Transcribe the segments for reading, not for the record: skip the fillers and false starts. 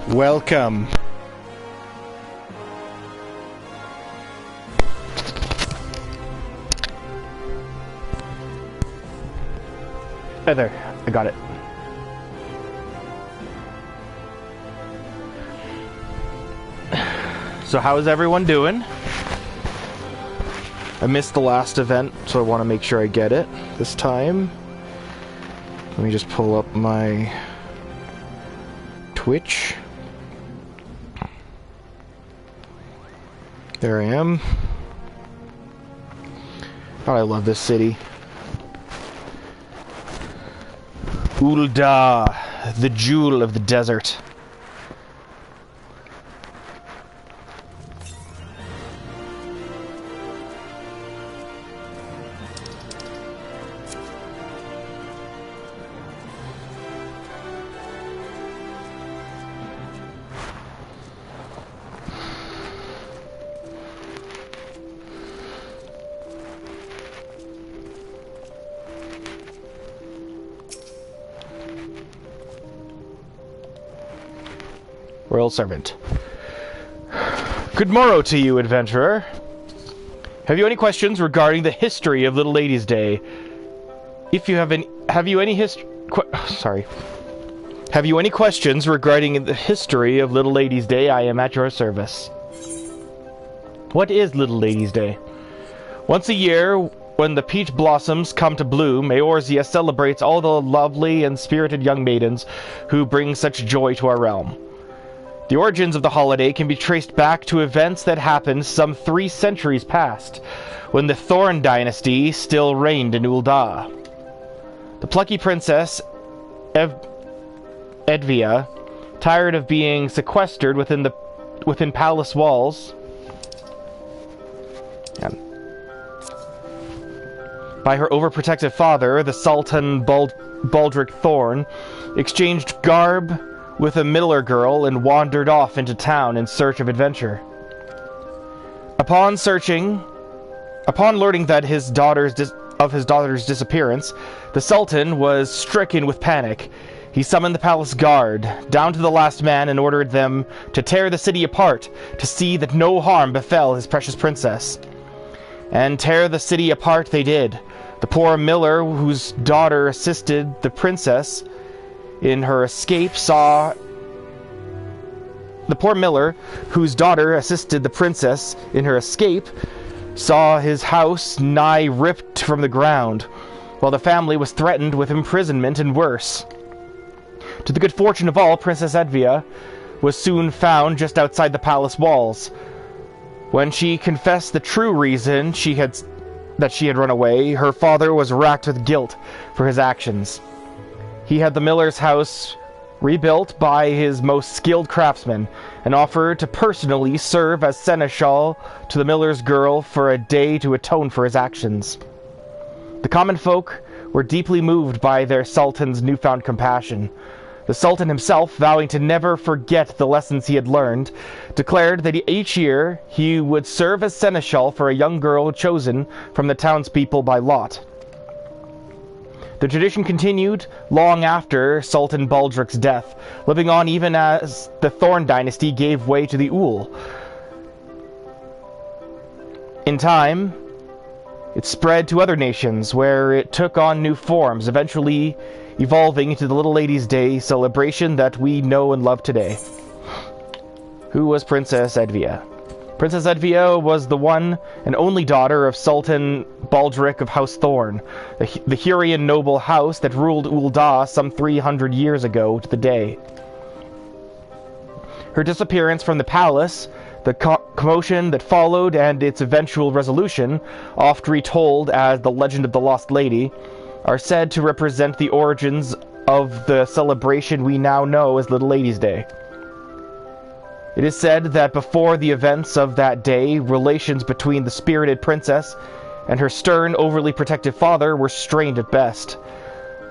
Welcome. Hey there, I got it. So how is everyone doing? I missed the last event, so I want to make sure I get it this time. Let me just pull up my Twitch. There I am. Oh, I love this city. Ul'dah, the jewel of the desert. Royal Servant. Good morrow to you, adventurer. Have you any questions regarding the history of Little Ladies' Day? If you have any questions regarding the history of Little Ladies' Day, I am at your service. What is Little Ladies' Day? Once a year, when the peach blossoms come to bloom, Eorzea celebrates all the lovely and spirited young maidens who bring such joy to our realm. The origins of the holiday can be traced back to events that happened some 3 centuries past, when the Thorn dynasty still reigned in Ul'dah. The plucky princess, Edvia, tired of being sequestered within palace walls by her overprotective father, the Sultan Baldric Thorn, exchanged garb with a miller girl and wandered off into town in search of adventure. Upon learning that his daughter's disappearance, the Sultan was stricken with panic. He summoned the palace guard, down to the last man, and ordered them to tear the city apart to see that no harm befell his precious princess. And tear the city apart they did. The poor miller whose daughter assisted the princess in her escape saw his house nigh ripped from the ground, while the family was threatened with imprisonment and worse. To the good fortune of all, Princess Edvia was soon found just outside the palace walls. When she confessed the true reason that she had run away, her father was racked with guilt for his actions. He had the miller's house rebuilt by his most skilled craftsmen and offered to personally serve as seneschal to the miller's girl for a day to atone for his actions. The common folk were deeply moved by their sultan's newfound compassion. The sultan himself, vowing to never forget the lessons he had learned, declared that each year he would serve as seneschal for a young girl chosen from the townspeople by lot. The tradition continued long after Sultan Baldric's death, living on even as the Thorn dynasty gave way to the Ul. In time, it spread to other nations, where it took on new forms, eventually evolving into the Little Ladies' Day celebration that we know and love today. Who was Princess Edvia? Princess Edvia was the one and only daughter of Sultan Baldric of House Thorn, the Hurrian noble house that ruled Ul'dah some 300 years ago to the day. Her disappearance from the palace, the commotion that followed, and its eventual resolution, oft retold as the Legend of the Lost Lady, are said to represent the origins of the celebration we now know as Little Ladies' Day. It is said that before the events of that day, relations between the spirited princess and her stern, overly protective father were strained at best.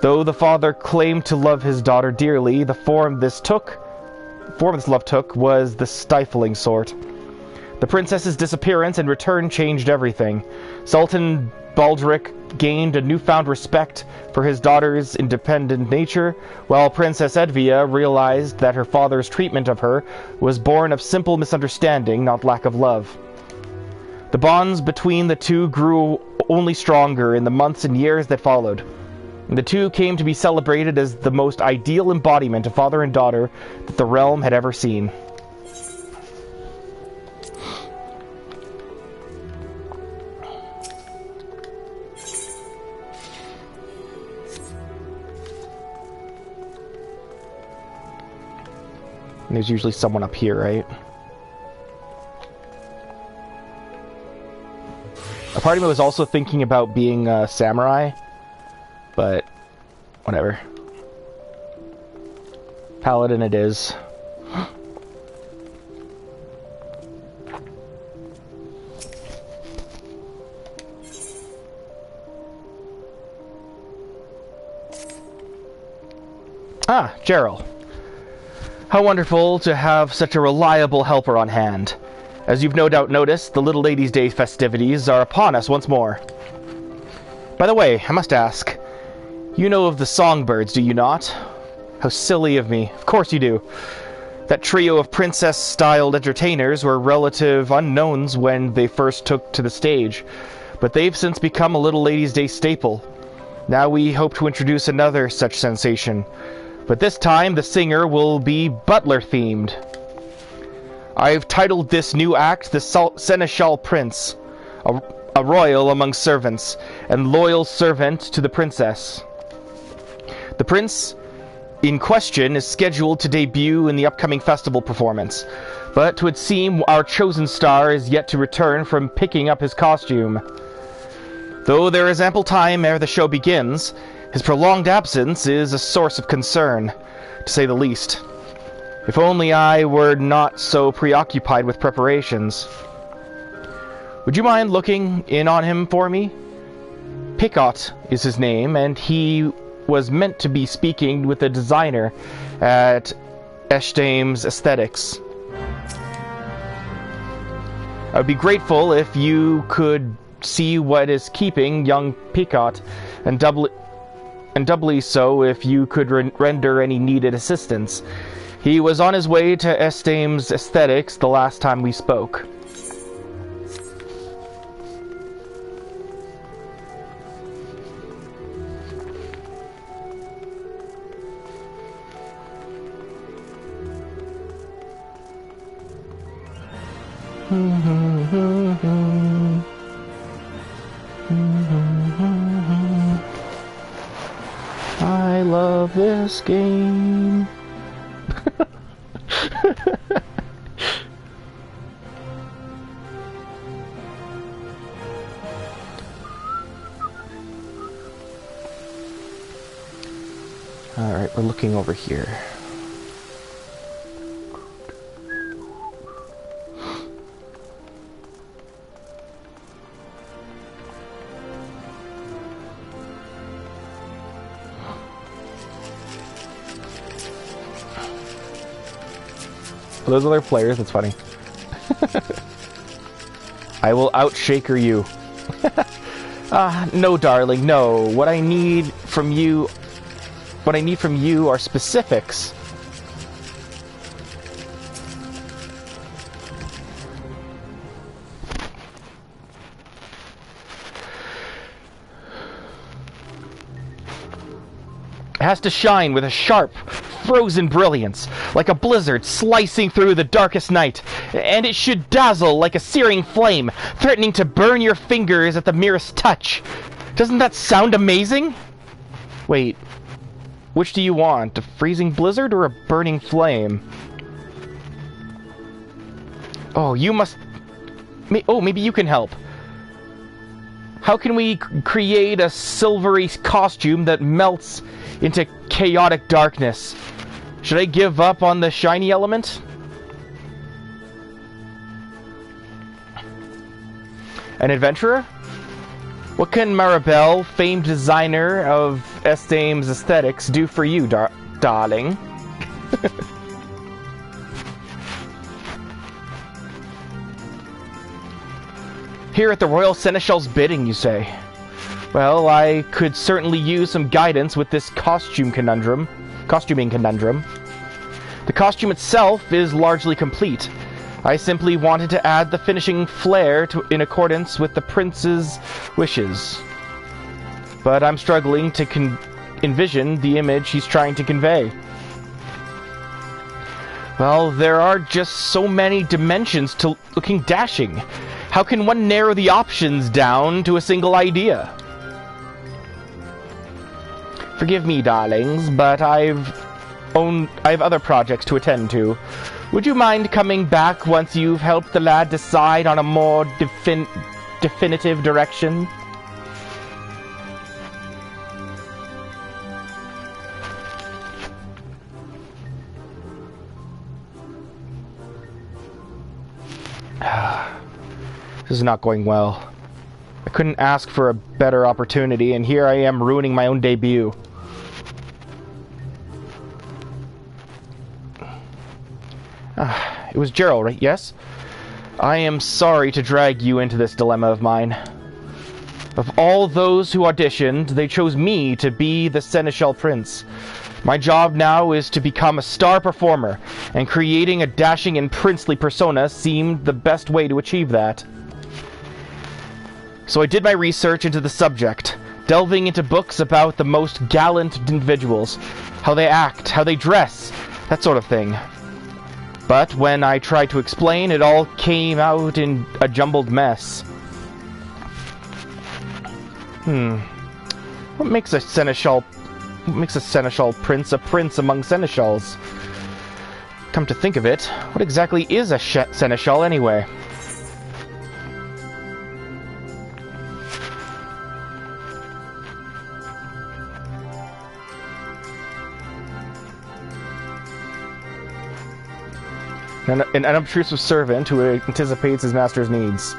Though the father claimed to love his daughter dearly, the form this love took was the stifling sort. The princess's disappearance and return changed everything. Sultan Baldric gained a newfound respect for his daughter's independent nature, while Princess Edvia realized that her father's treatment of her was born of simple misunderstanding, not lack of love. The bonds between the two grew only stronger in the months and years that followed. The two came to be celebrated as the most ideal embodiment of father and daughter that the realm had ever seen. And there's usually someone up here, right? A part of me was also thinking about being a samurai, but whatever. Paladin it is. Ah, Gerald. How wonderful to have such a reliable helper on hand. As you've no doubt noticed, the Little Ladies' Day festivities are upon us once more. By the way, I must ask, you know of the Songbirds, do you not? How silly of me. Of course you do. That trio of princess-styled entertainers were relative unknowns when they first took to the stage, but they've since become a Little Ladies' Day staple. Now we hope to introduce another such sensation, but this time the singer will be butler-themed. I've titled this new act the Seneschal Prince, a royal among servants, and loyal servant to the princess. The prince in question is scheduled to debut in the upcoming festival performance, but it would seem our chosen star is yet to return from picking up his costume. Though there is ample time ere the show begins, his prolonged absence is a source of concern, to say the least. If only I were not so preoccupied with preparations. Would you mind looking in on him for me? Picot is his name, and he was meant to be speaking with the designer at FFXIV's Aesthetics. I would be grateful if you could see what is keeping young Picot, and doubly so if you could render any needed assistance. He was on his way to FFXIV's Aesthetics the last time we spoke. I love this game. Alright, we're looking over here. Those other players, that's funny. I will outshaker you. No, darling, no. What I need from you are specifics. It has to shine with a sharp, frozen brilliance, like a blizzard slicing through the darkest night, and it should dazzle like a searing flame, threatening to burn your fingers at the merest touch. Doesn't that sound amazing? Wait, which do you want, a freezing blizzard or a burning flame? Oh, you must... Oh, maybe you can help. How can we create a silvery costume that melts into chaotic darkness? Should I give up on the shiny element? An adventurer? What can Maribel, famed designer of FFXIV's Aesthetics, do for you, darling? Here at the Royal Seneschal's bidding, you say? Well, I could certainly use some guidance with this costuming conundrum. The costume itself is largely complete. I simply wanted to add the finishing flair in accordance with the prince's wishes. But I'm struggling to envision the image he's trying to convey. Well, there are just so many dimensions to looking dashing. How can one narrow the options down to a single idea? Forgive me, darlings, but I have other projects to attend to. Would you mind coming back once you've helped the lad decide on a more definitive direction? This is not going well. I couldn't ask for a better opportunity, and here I am ruining my own debut. It was Gerald, right? Yes? I am sorry to drag you into this dilemma of mine. Of all those who auditioned, they chose me to be the Seneschal Prince. My job now is to become a star performer, and creating a dashing and princely persona seemed the best way to achieve that. So I did my research into the subject, delving into books about the most gallant individuals, how they act, how they dress, that sort of thing. But when I tried to explain, it all came out in a jumbled mess. What makes a seneschal prince a prince among seneschals? Come to think of it, what exactly is a seneschal anyway? An unobtrusive servant who anticipates his master's needs.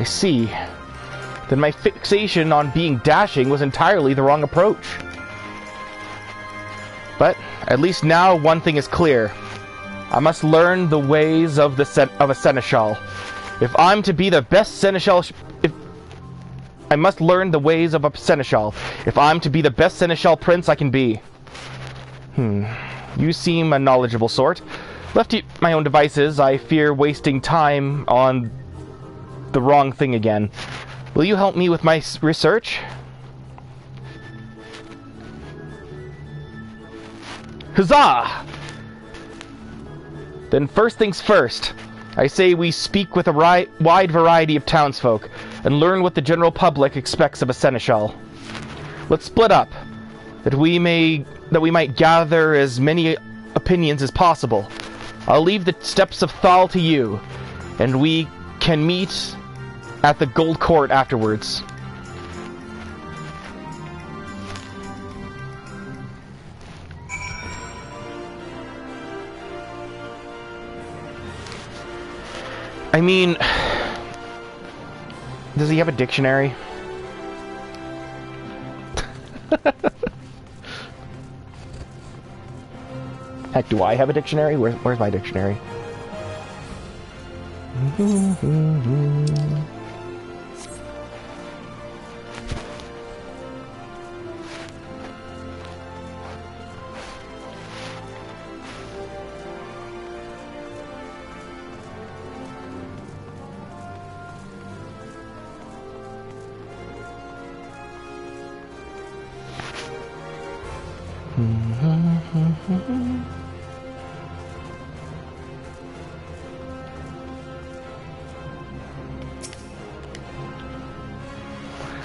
I see. Then my fixation on being dashing was entirely the wrong approach. But at least now one thing is clear. I must learn the ways of a seneschal. If I'm to be the best seneschal, I must learn the ways of a seneschal. If I'm to be the best seneschal prince I can be. You seem a knowledgeable sort. Left to my own devices, I fear wasting time on the wrong thing again. Will you help me with my research? Huzzah! Then first things first. I say we speak with a wide variety of townsfolk and learn what the general public expects of a seneschal. Let's split up, that we might gather as many opinions as possible. I'll leave the steps of Thal to you, and we can meet at the Gold Court afterwards. I mean, does he have a dictionary? Heck, do I have a dictionary? Where's my dictionary?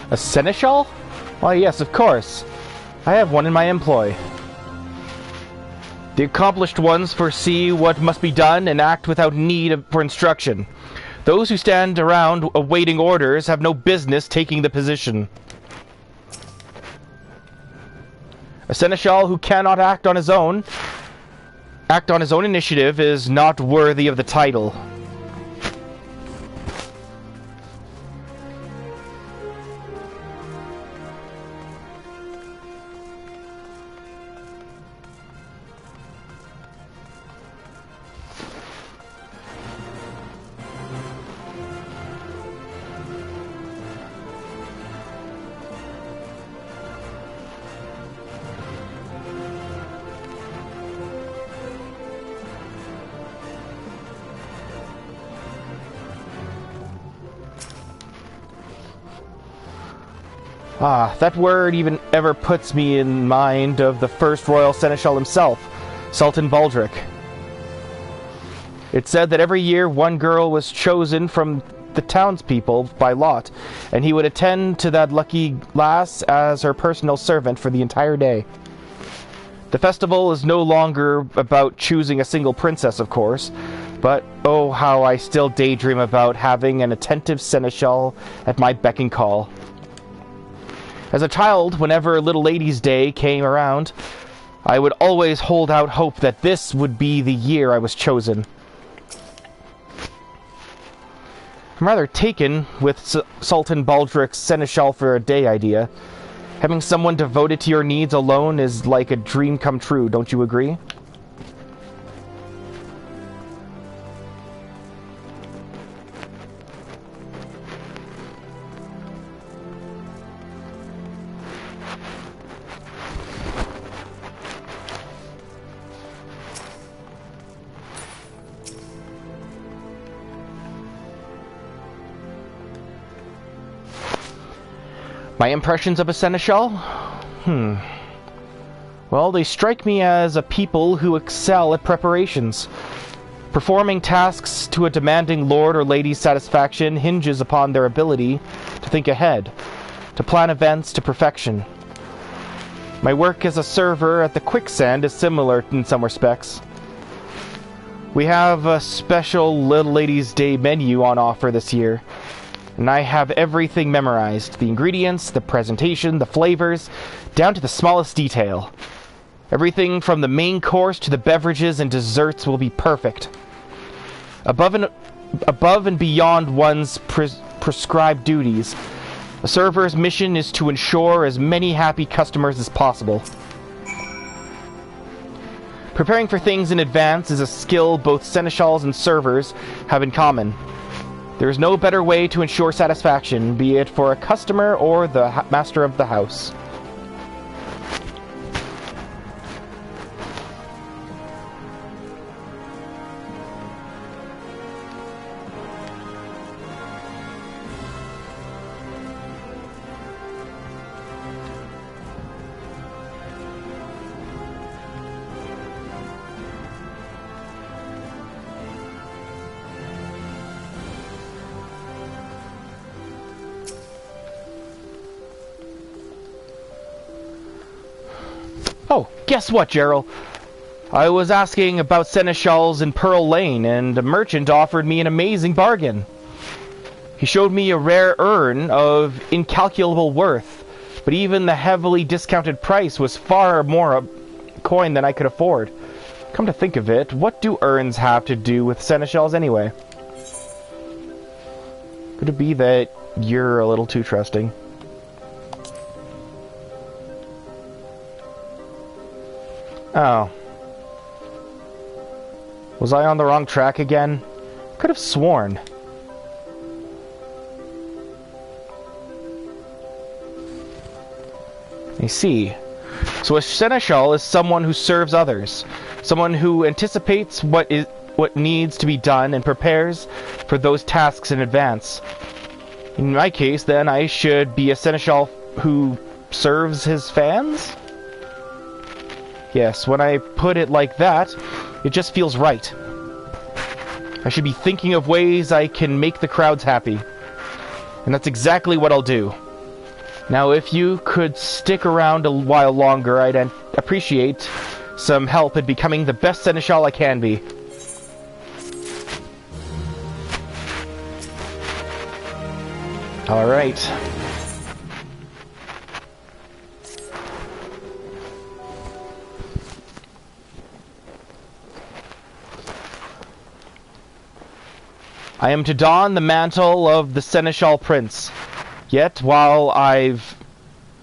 A seneschal? Why, yes, of course. I have one in my employ. The accomplished ones foresee what must be done and act without need for instruction. Those who stand around awaiting orders have no business taking the position. A seneschal who cannot act on his own initiative is not worthy of the title. Ah, that word even ever puts me in mind of the first royal seneschal himself, Sultan Baldric. It said that every year one girl was chosen from the townspeople by lot, and he would attend to that lucky lass as her personal servant for the entire day. The festival is no longer about choosing a single princess, of course, but oh, how I still daydream about having an attentive seneschal at my beck and call. As a child, whenever Little Lady's Day came around, I would always hold out hope that this would be the year I was chosen. I'm rather taken with Sultan Baldric's seneschal for a day idea. Having someone devoted to your needs alone is like a dream come true, don't you agree? My impressions of a seneschal? Well, they strike me as a people who excel at preparations. Performing tasks to a demanding lord or lady's satisfaction hinges upon their ability to think ahead, to plan events to perfection. My work as a server at the Quicksand is similar in some respects. We have a special Little Lady's Day menu on offer this year, and I have everything memorized. The ingredients, the presentation, the flavors, down to the smallest detail. Everything from the main course to the beverages and desserts will be perfect. Above and beyond one's prescribed duties, a server's mission is to ensure as many happy customers as possible. Preparing for things in advance is a skill both seneschals and servers have in common. There is no better way to ensure satisfaction, be it for a customer or the master of the house. Oh, guess what, Gerald? I was asking about seneschals in Pearl Lane, and a merchant offered me an amazing bargain. He showed me a rare urn of incalculable worth, but even the heavily discounted price was far more a coin than I could afford. Come to think of it, what do urns have to do with seneschals anyway? Could it be that you're a little too trusting? Oh. Was I on the wrong track again? Could have sworn. I see. So a seneschal is someone who serves others. Someone who anticipates what needs to be done and prepares for those tasks in advance. In my case, then, I should be a seneschal who serves his fans? Yes, when I put it like that, it just feels right. I should be thinking of ways I can make the crowds happy. And that's exactly what I'll do. Now, if you could stick around a while longer, I'd appreciate some help in becoming the best seneschal I can be. Alright. I am to don the mantle of the Seneschal Prince. Yet, while I've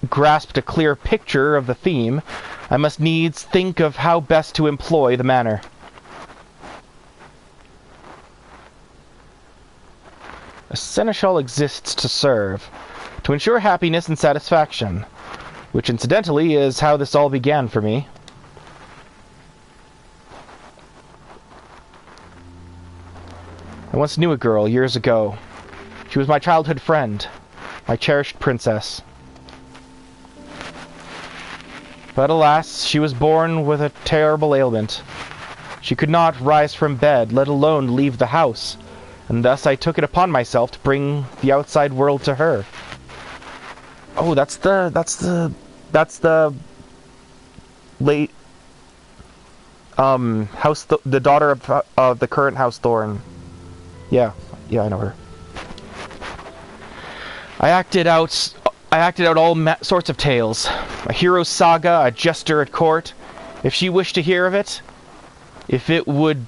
grasped a clear picture of the theme, I must needs think of how best to employ the manner. A seneschal exists to serve, to ensure happiness and satisfaction, which incidentally is how this all began for me. I once knew a girl years ago. She was my childhood friend, my cherished princess. But alas, she was born with a terrible ailment. She could not rise from bed, let alone leave the house, and thus I took it upon myself to bring the outside world to her. Oh, that's the late the daughter of the current House Thorn. Yeah, I know her. I acted out all sorts of tales. A hero's saga, a jester at court. If she wished to hear of it, if it would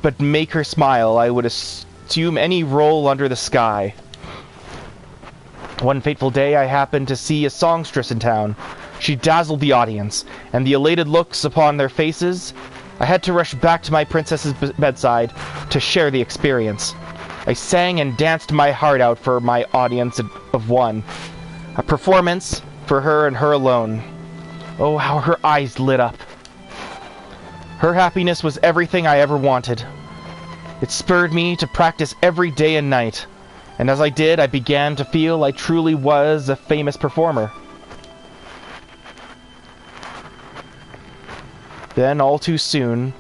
but make her smile, I would assume any role under the sky. One fateful day, I happened to see a songstress in town. She dazzled the audience, and the elated looks upon their faces. I had to rush back to my princess's bedside to share the experience. I sang and danced my heart out for my audience of one. A performance for her and her alone. Oh, how her eyes lit up. Her happiness was everything I ever wanted. It spurred me to practice every day and night, and as I did, I began to feel I truly was a famous performer. Then, all too soon,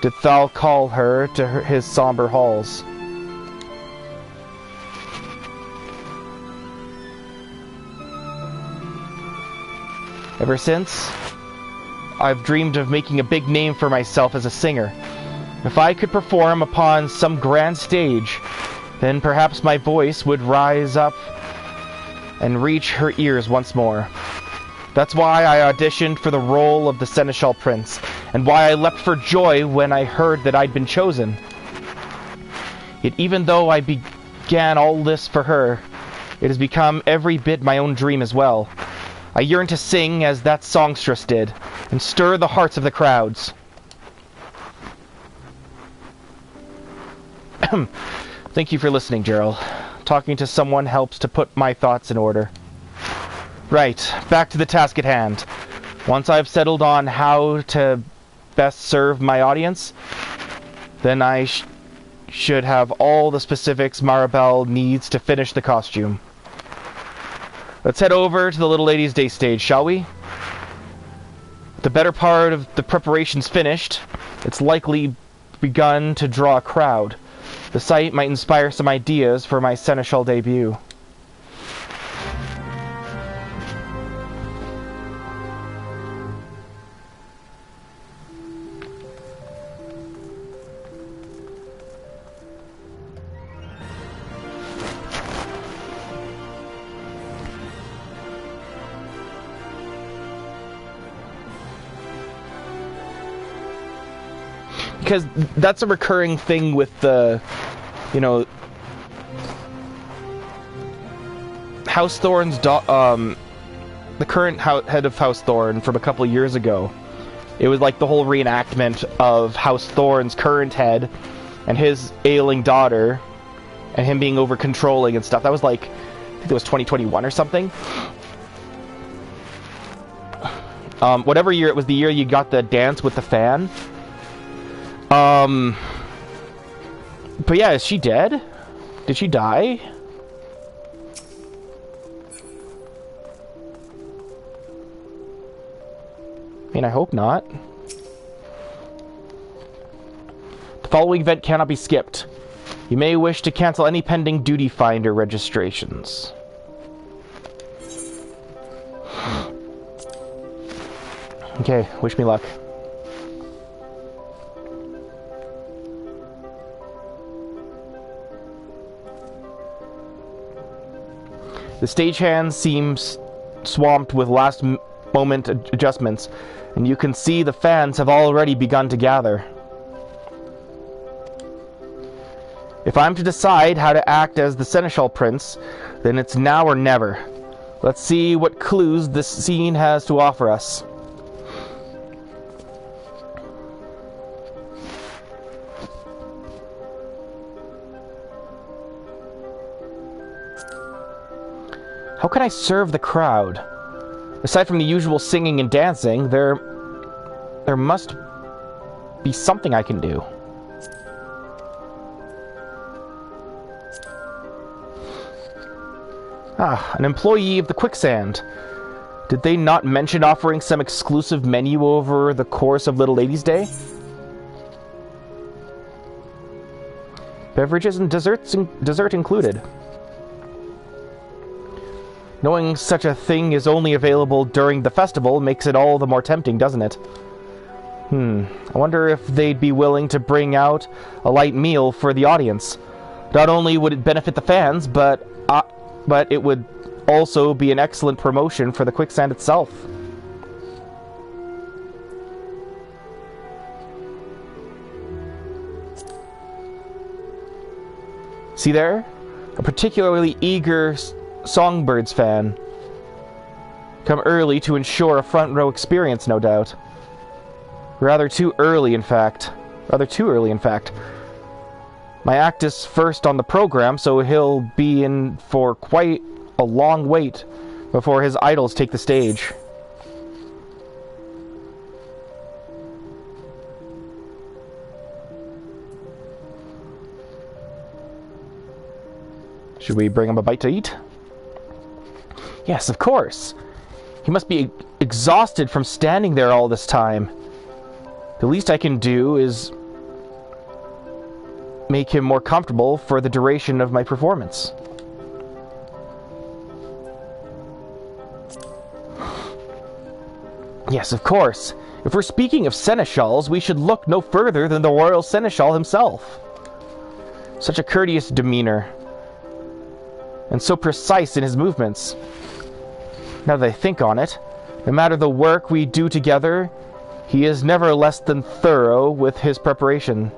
did Thal call her to his somber halls. Ever since, I've dreamed of making a big name for myself as a singer. If I could perform upon some grand stage, then perhaps my voice would rise up and reach her ears once more. That's why I auditioned for the role of the Seneschal Prince, and why I leapt for joy when I heard that I'd been chosen. Yet even though I began all this for her, it has become every bit my own dream as well. I yearn to sing as that songstress did, and stir the hearts of the crowds. Thank you for listening, Gerald. Talking to someone helps to put my thoughts in order. Right, back to the task at hand. Once I've settled on how to best serve my audience, then I should have all the specifics Maribel needs to finish the costume. Let's head over to the little lady's day stage, shall we? The better part of the preparation's finished. It's likely begun to draw a crowd. The sight might inspire some ideas for my Seneschal debut. Because that's a recurring thing with the, House Thorn's, the current head of House Thorn from a couple of years ago. It was like the whole reenactment of House Thorn's current head and his ailing daughter and him being over-controlling and stuff. That was like, I think it was 2021 or something. Whatever year, it was the year you got the dance with the fan. But yeah, is she dead? Did she die? I mean, I hope not. The following event cannot be skipped. You may wish to cancel any pending Duty Finder registrations. Okay, wish me luck. The stagehand seems swamped with last-moment adjustments, and you can see the fans have already begun to gather. If I'm to decide how to act as the Seneschal Prince, then it's now or never. Let's see what clues this scene has to offer us. How can I serve the crowd? Aside from the usual singing and dancing, there must be something I can do. Ah, an employee of the Quicksand. Did they not mention offering some exclusive menu over the course of Little Lady's Day? Beverages and dessert included. Knowing such a thing is only available during the festival makes it all the more tempting, doesn't it? I wonder if they'd be willing to bring out a light meal for the audience. Not only would it benefit the fans, but it would also be an excellent promotion for the quicksand itself. See there? A particularly eager Songbirds fan. Come early to ensure a front row experience, no doubt. Rather too early, in fact. My act is first on the program, so he'll be in for quite a long wait before his idols take the stage. Should we bring him a bite to eat? Yes, of course. He must be exhausted from standing there all this time. The least I can do is make him more comfortable for the duration of my performance. Yes, of course. If we're speaking of seneschals, we should look no further than the royal seneschal himself. Such a courteous demeanor, and so precise in his movements. Now that I think on it, no matter the work we do together, he is never less than thorough with his preparations.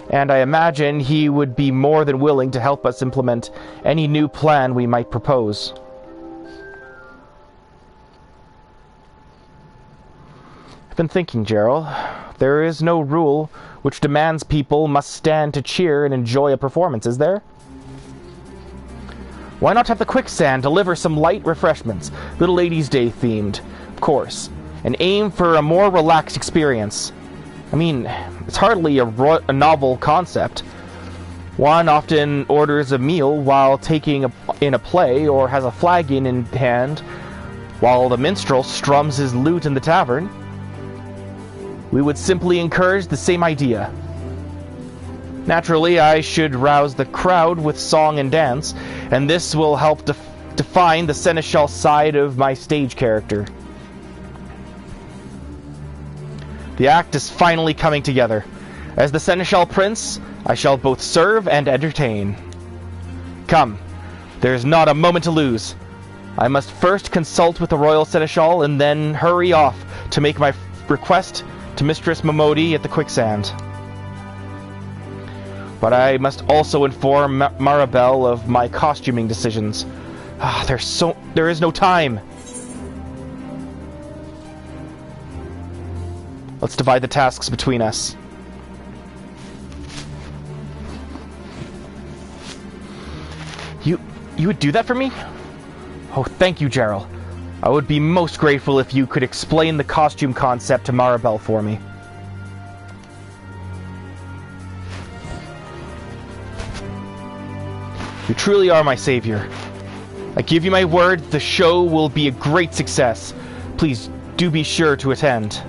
And I imagine he would be more than willing to help us implement any new plan we might propose. I've been thinking, Gerald. There is no rule which demands people must stand to cheer and enjoy a performance, is there? Why not have the quicksand deliver some light refreshments, Little Lady's Day themed, of course, and aim for a more relaxed experience? I mean, it's hardly a novel concept. One often orders a meal while taking in a play, or has a flagon in hand while the minstrel strums his lute in the tavern. We would simply encourage the same idea. Naturally, I should rouse the crowd with song and dance, and this will help define the seneschal side of my stage character. The act is finally coming together. As the seneschal prince, I shall both serve and entertain. Come, there's not a moment to lose. I must first consult with the royal seneschal and then hurry off to make my request to Mistress Momodi at the quicksand. But I must also inform Maribel of my costuming decisions. There is no time. Let's divide the tasks between us. You would do that for me? Oh, thank you, Gerald. I would be most grateful if you could explain the costume concept to Maribel for me. You truly are my savior. I give you my word, the show will be a great success. Please do be sure to attend.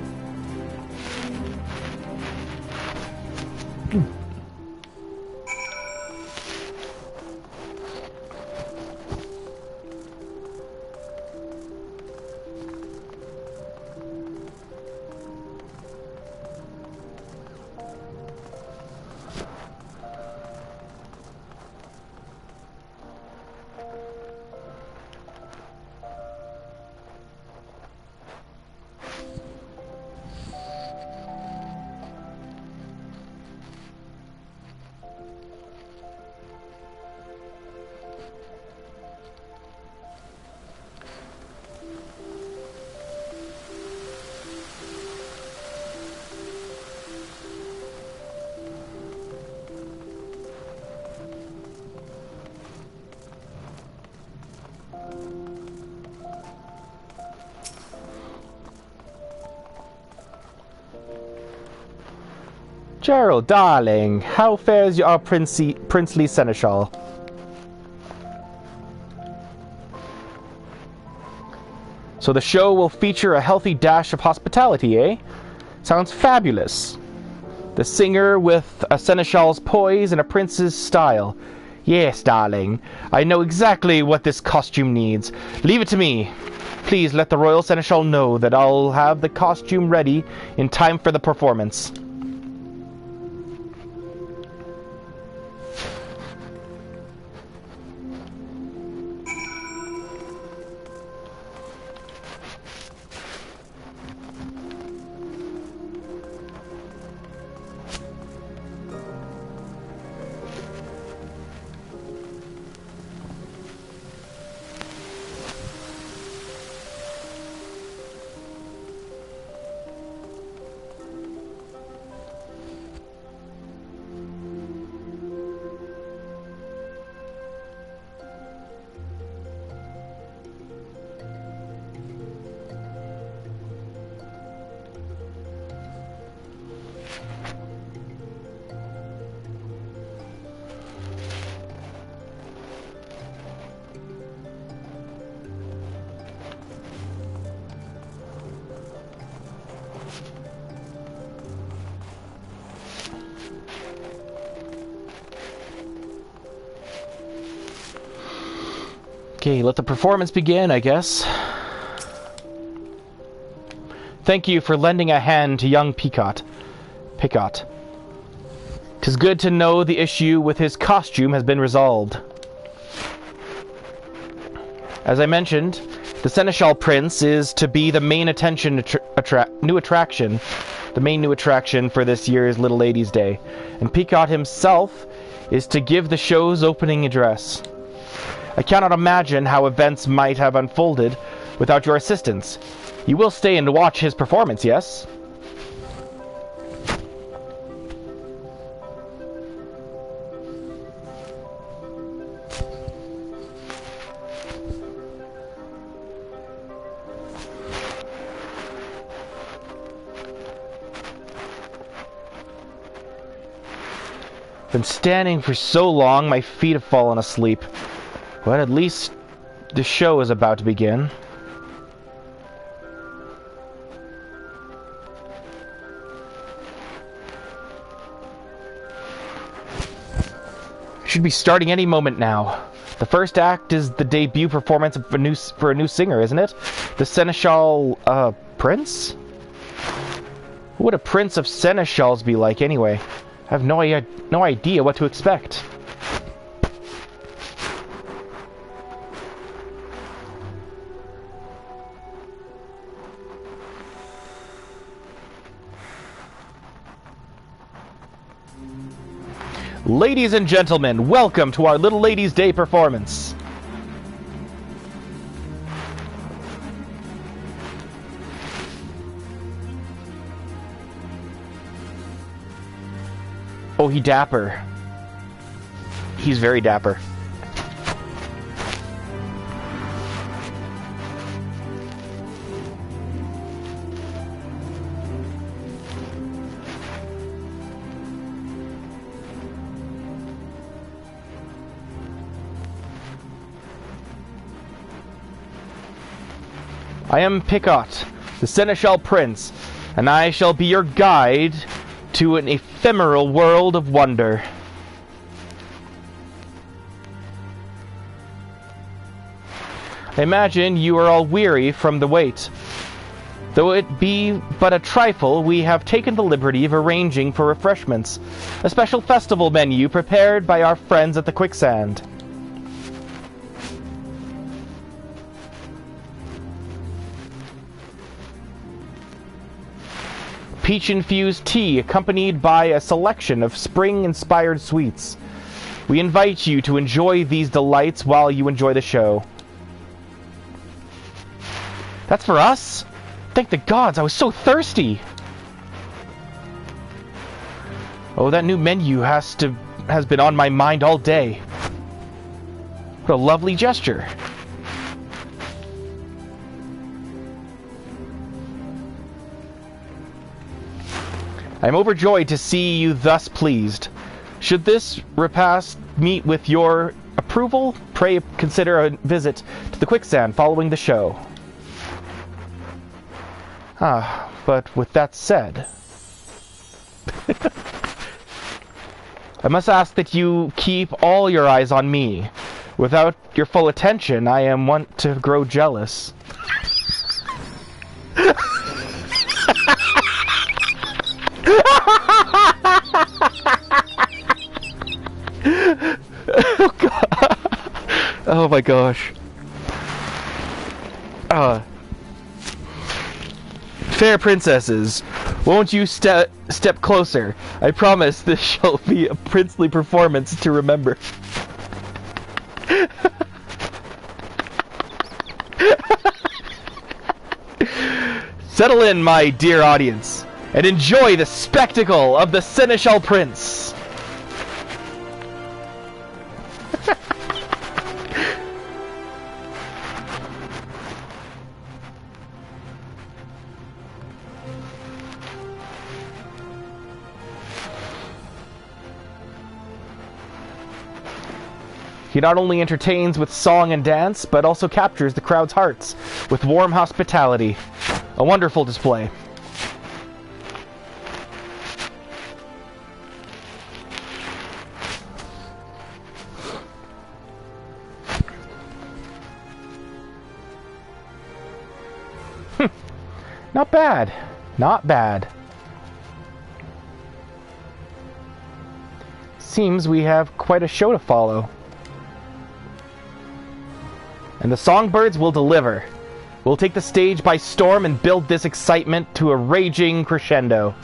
Gerald, darling, how fares your princely seneschal? So the show will feature a healthy dash of hospitality, eh? Sounds fabulous. The singer with a seneschal's poise and a prince's style. Yes, darling. I know exactly what this costume needs. Leave it to me. Please let the royal seneschal know that I'll have the costume ready in time for the performance. Okay, let the performance begin, I guess. Thank you for lending a hand to young Picot. 'Tis good to know the issue with his costume has been resolved. As I mentioned, the Seneschal Prince is to be the main new attraction for this year's Little Ladies' Day, and Picot himself is to give the show's opening address. I cannot imagine how events might have unfolded without your assistance. You will stay and watch his performance, yes? Been standing for so long, my feet have fallen asleep. But at least the show is about to begin. Should be starting any moment now. The first act is the debut performance for a new singer, isn't it? The Seneschal, Prince? What would a prince of Seneschals be like anyway? I have no idea what to expect. Ladies and gentlemen, welcome to our Little Ladies' Day performance. Oh, he dapper. He's very dapper. I am Picot, the Seneschal Prince, and I shall be your guide to an ephemeral world of wonder. I imagine you are all weary from the wait. Though it be but a trifle, we have taken the liberty of arranging for refreshments, a special festival menu prepared by our friends at the Quicksand. Peach-infused tea accompanied by a selection of spring-inspired sweets. We invite you to enjoy these delights while you enjoy the show. That's for us? Thank the gods, I was so thirsty! Oh, that new menu has been on my mind all day. What a lovely gesture. I am overjoyed to see you thus pleased. Should this repast meet with your approval, pray consider a visit to the Quicksand following the show. But with that said, I must ask that you keep all your eyes on me. Without your full attention, I am wont to grow jealous. Oh god. Oh my gosh. Fair princesses, won't you step closer? I promise this shall be a princely performance to remember. Settle in, my dear audience, and enjoy the spectacle of the Seneschal Prince. He not only entertains with song and dance, but also captures the crowd's hearts with warm hospitality. A wonderful display. Not bad. Not bad. Seems we have quite a show to follow. And the songbirds will deliver. We'll take the stage by storm and build this excitement to a raging crescendo.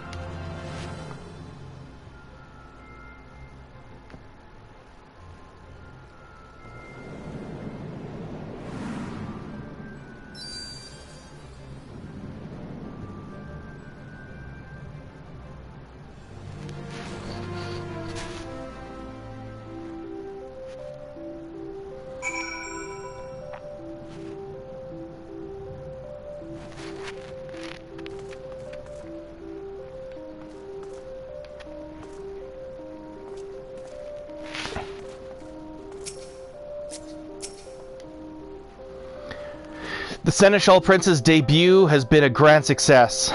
The Seneschal Prince's debut has been a grand success.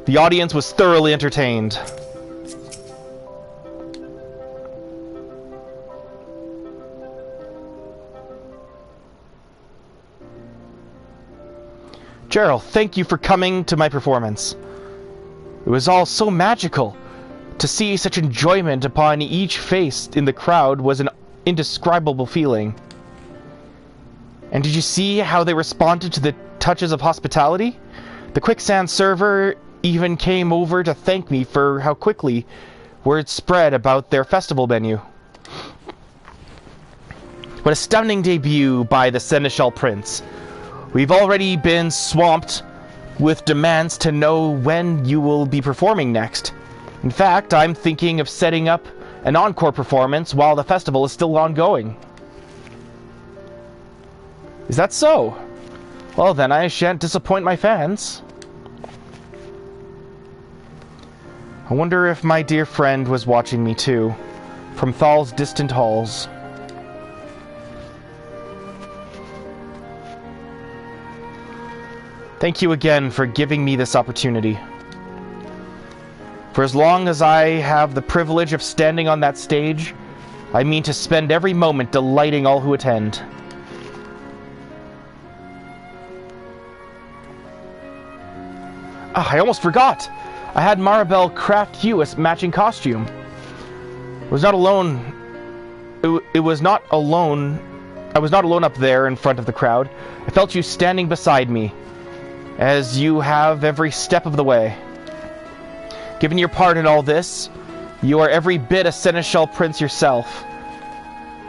The audience was thoroughly entertained. Gerald, thank you for coming to my performance. It was all so magical. To see such enjoyment upon each face in the crowd was an indescribable feeling. And did you see how they responded to the touches of hospitality? The quicksand server even came over to thank me for how quickly word spread about their festival menu. What a stunning debut by the Seneschal Prince. We've already been swamped with demands to know when you will be performing next. In fact, I'm thinking of setting up an encore performance while the festival is still ongoing. Is that so? Well, then I shan't disappoint my fans. I wonder if my dear friend was watching me too, from Thal's distant halls. Thank you again for giving me this opportunity. For as long as I have the privilege of standing on that stage, I mean to spend every moment delighting all who attend. I almost forgot! I had Maribel craft you a matching costume. I was not alone up there in front of the crowd. I felt you standing beside me, as you have every step of the way. Given your part in all this, you are every bit a Seneschal Prince yourself.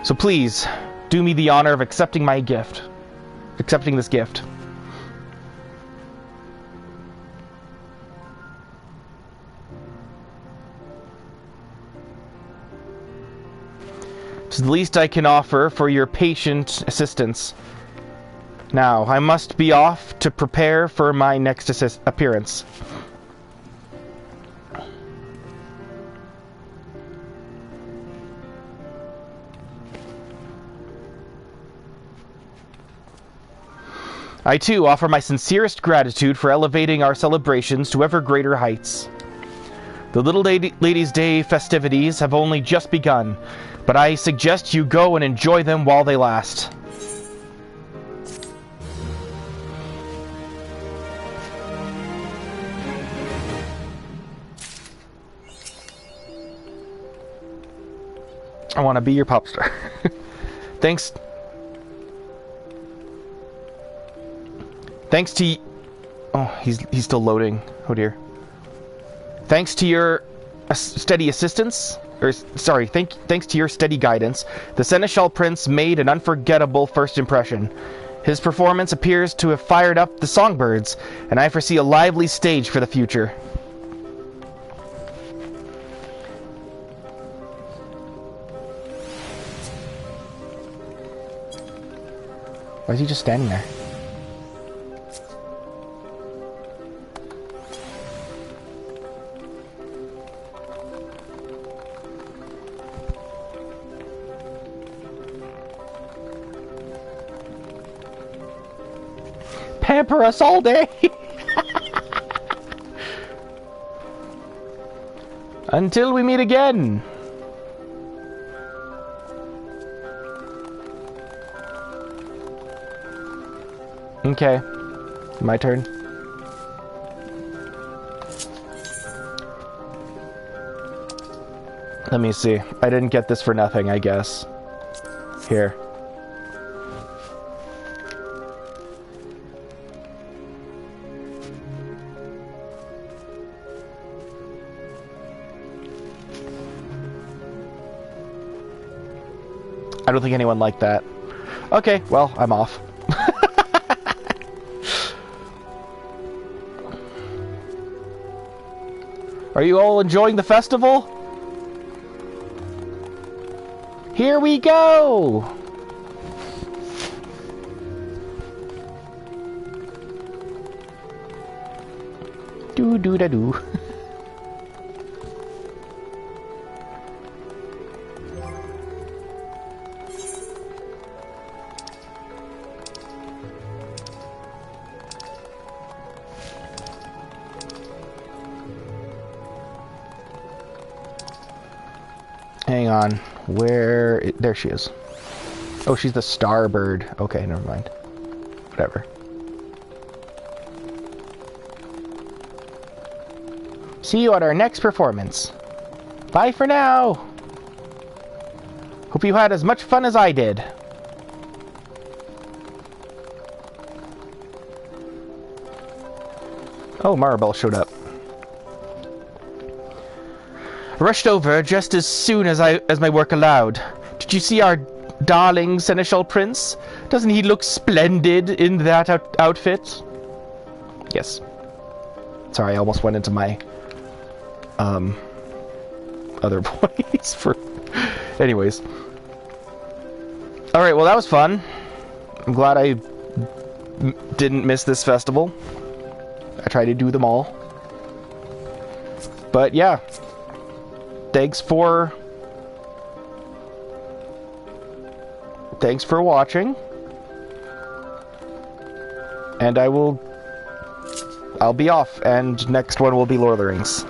So please, do me the honor of accepting this gift. It's the least I can offer for your patient assistance. Now, I must be off to prepare for my next appearance. I too offer my sincerest gratitude for elevating our celebrations to ever greater heights. The Little Ladies' Day festivities have only just begun, but I suggest you go and enjoy them while they last. I want to be your pop star. Thanks to... Oh, he's still loading. Oh dear. Thanks to your steady assistance, or sorry, thanks to your steady guidance, the Seneschal Prince made an unforgettable first impression. His performance appears to have fired up the songbirds, and I foresee a lively stage for the future. Why is he just standing there? Pamper us all day! Until we meet again! Okay. My turn. Let me see. I didn't get this for nothing, I guess. Here. I don't think anyone liked that. Okay, well, I'm off. Are you all enjoying the festival? Here we go! Do-do-da-do. Hang on. Where... There she is. Oh, she's the starbird. Okay, never mind. Whatever. See you at our next performance. Bye for now. Hope you had as much fun as I did. Oh, Maribel showed up. Rushed over just as soon as my work allowed. Did you see our darling Seneschal Prince? Doesn't he look splendid in that outfit? Yes. Sorry, I almost went into my other voice for... Anyways. Alright, well that was fun. I'm glad I didn't miss this festival. I tried to do them all. But yeah. Thanks for watching. And I'll be off, and next one will be Lord of the Rings.